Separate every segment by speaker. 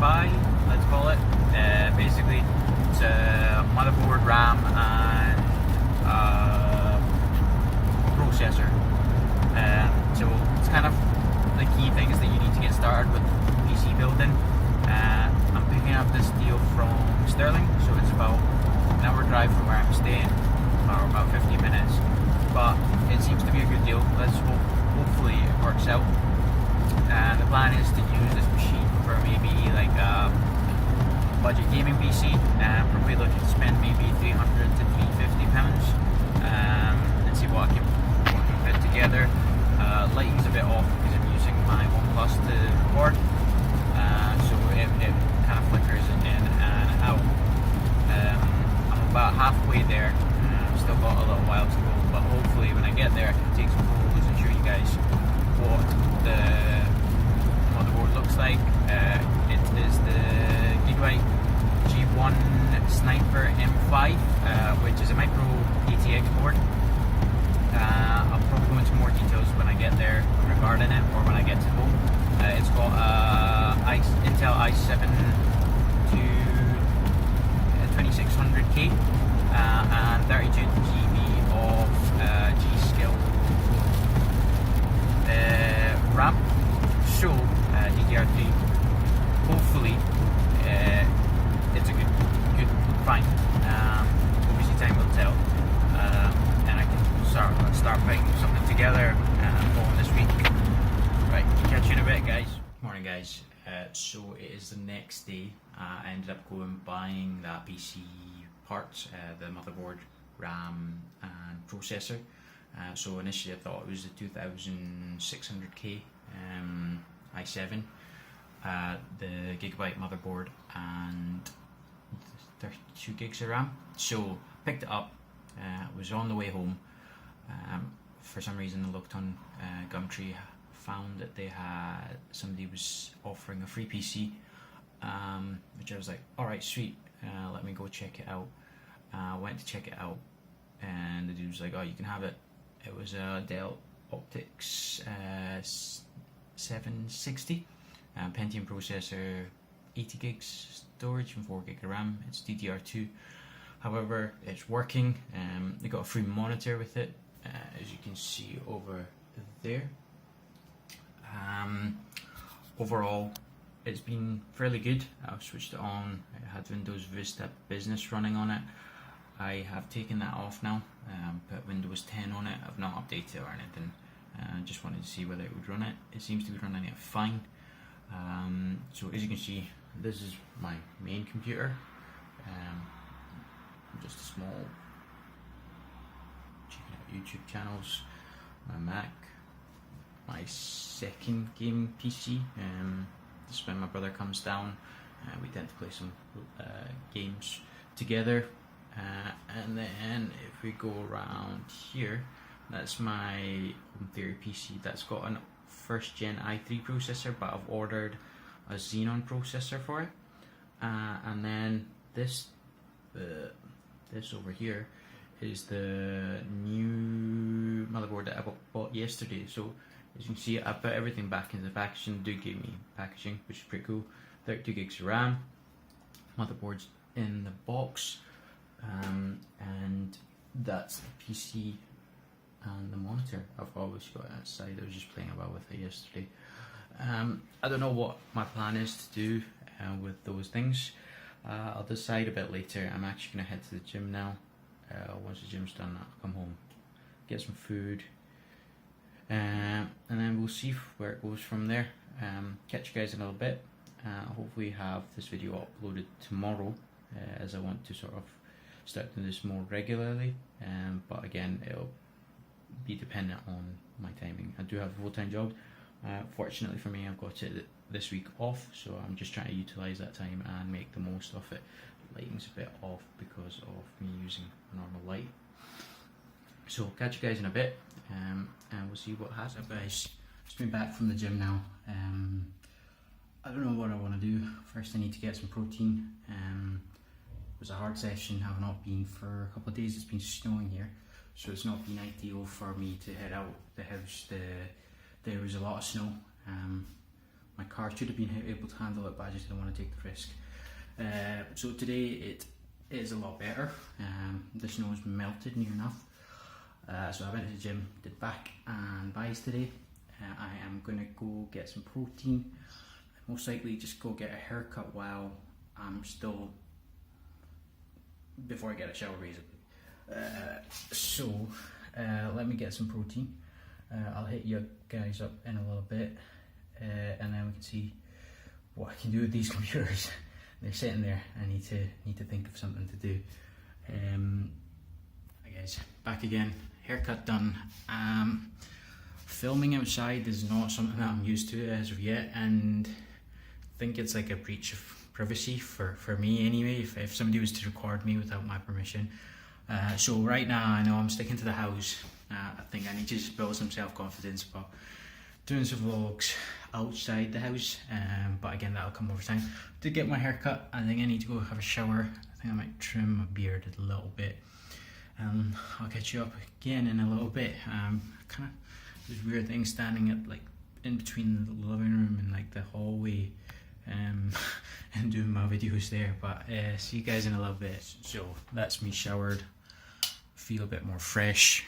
Speaker 1: buy, let's call it. Basically, it's a motherboard, RAM, and processor. So it's kind of the key things that you need to get started with PC building. I'm picking up this deal from Sterling, so it's about an hour drive from where I'm staying, or about 50 minutes. But it seems to be a good deal. Hopefully it works out. And the plan is to use this machine for maybe like a budget gaming PC. Probably looking to spend maybe £300 to £350, and see what I can put together. Lighting's a bit off because I'm using my OnePlus to record, so it kind of flickers in and out. I'm about halfway there. Still got a little while to go, but hopefully when I get there I can take some photos and show you guys what the motherboard looks like. It is the Gigabyte G1 Sniper M5, which is a micro ATX board. I'll probably go into more details when I get there regarding it, or when I get to home. It's got Intel i7 to 2600K and 32GB of G.Skill RAM. So DDR3. Hopefully, it's a good find. Obviously, time will tell, and I can start putting something together on this week. Right, catch you in a bit, guys. Morning, guys. So it is the next day. I ended up buying that PC parts, the motherboard, RAM, and processor. So initially, I thought it was the 2600K i7. The Gigabyte motherboard and 32 gigs of RAM. So picked it up. Was on the way home. For some reason, I looked on Gumtree, found that somebody was offering a free PC, which I was like, all right, sweet. Let me go check it out. Went to check it out, and the dude was like, oh, you can have it. It was a Dell Optix 760. Pentium processor, 80 gigs storage and 4 gig of RAM. It's DDR2. However, it's working. They got a free monitor with it, as you can see over there. Overall, it's been fairly good. I've switched it on. I had Windows Vista Business running on it. I have taken that off now. Put Windows 10 on it. I've not updated it or anything. Just wanted to see whether it would run it. It seems to be running it fine. So as you can see, this is my main computer. Just a small, checking out YouTube channels. My Mac, my second gaming PC. Just when my brother comes down, we tend to play some games together. And then if we go around here, that's my Home Theory PC. That's got an first gen i3 processor, but I've ordered a Xenon processor for it. And then this over here is the new motherboard that I bought yesterday. So as you can see, I put everything back into the packaging. They gave me packaging, which is pretty cool. 32 gigs of RAM, motherboard's in the box, and that's the PC and the monitor. I've always got it outside. I was just playing about with it yesterday. I don't know what my plan is to do with those things. I'll decide a bit later. I'm actually going to head to the gym now. Once the gym's done, I'll come home, get some food, and then we'll see where it goes from there. Catch you guys in a little bit. Hopefully have this video uploaded tomorrow, as I want to sort of start doing this more regularly. But again, it'll be dependent on my timing. I do have a full-time job. Fortunately for me, I've got it this week off, so I'm just trying to utilise that time and make the most of it. Lighting's a bit off because of me using a normal light. So catch you guys in a bit, and we'll see what happens. Guys, just been back from the gym now. I don't know what I want to do. First I need to get some protein. It was a hard session. I've not been for a couple of days. It's been snowing here, so it's not been ideal for me to head out the house. There was a lot of snow. My
Speaker 2: my car should have been able to handle it, but I just didn't want to take the risk. So today it is a lot better. The snow's melted near enough. So I went to the gym, did back and buys today. I am going to go get some protein. Most likely just go get a haircut while I'm still, before I get a shower basically. So let me get some protein. I'll hit you guys up in a little bit, and then we can see what I can do with these computers. They're sitting there. I need to think of something to do. Hi guys, back again. Haircut done. Filming outside is not something that I'm used to as of yet, and I think it's like a breach of privacy for me anyway, if somebody was to record me without my permission. So right now I know I'm sticking to the house. I think I need to just build some self-confidence about doing some vlogs outside the house, but again that'll come over time. To get my hair cut, I think I need to go have a shower. I think I might trim my beard a little bit. I'll catch you up again in a little bit. Kind of this weird thing standing at like in between the living room and like the hallway, and doing my videos there, but see you guys in a little bit. So that's me showered, feel a bit more fresh.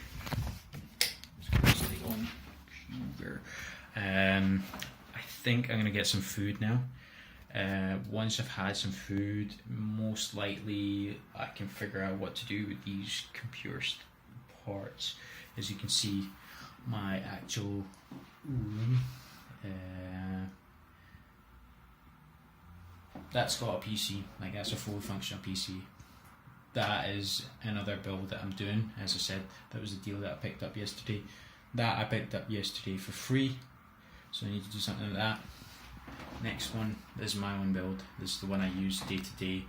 Speaker 2: I think I'm gonna get some food now. Once I've had some food, most likely I can figure out what to do with these computer parts. As you can see, my actual room, that's got a PC, like that's a fully functional PC. That is another build that I'm doing. As I said, that was the deal that I picked up yesterday. That I picked up yesterday for free, so I need to do something with that. Next one, this is my own build. This is the one I use day to day.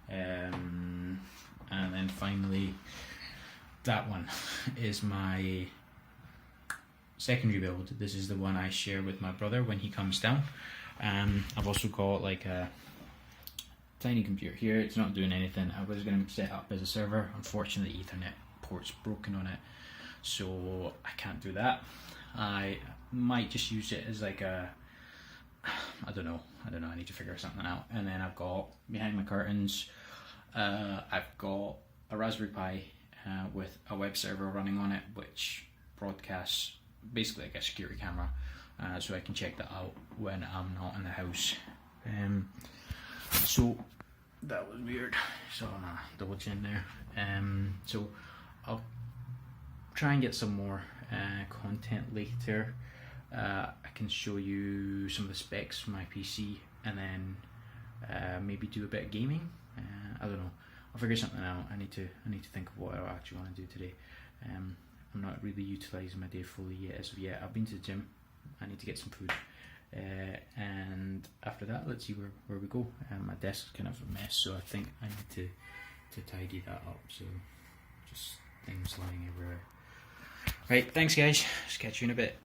Speaker 2: And then finally, that one is my secondary build. This is the one I share with my brother when he comes down. I've also got like a tiny computer here. It's not doing anything. I was going to set up as a server. Unfortunately, Ethernet port's broken on it, so I can't do that. I might just use it as like a, I don't know, I need to figure something out. And then I've got, behind my curtains, I've got a Raspberry Pi with a web server running on it, which broadcasts basically like a security camera, so I can check that out when I'm not in the house. So that was weird, so I'm gonna double chin there. So I'll try and get some more content later. I can show you some of the specs for my PC, and then maybe do a bit of gaming. I don't know, I'll figure something out. I need to think of what I actually want to do today. I'm not really utilising my day fully yet as of yet. I've been to the gym, I need to get some food, and after that let's see where we go. My desk is kind of a mess, so I think I need to tidy that up, so just things lying everywhere. Right, thanks guys, just catch you in a bit.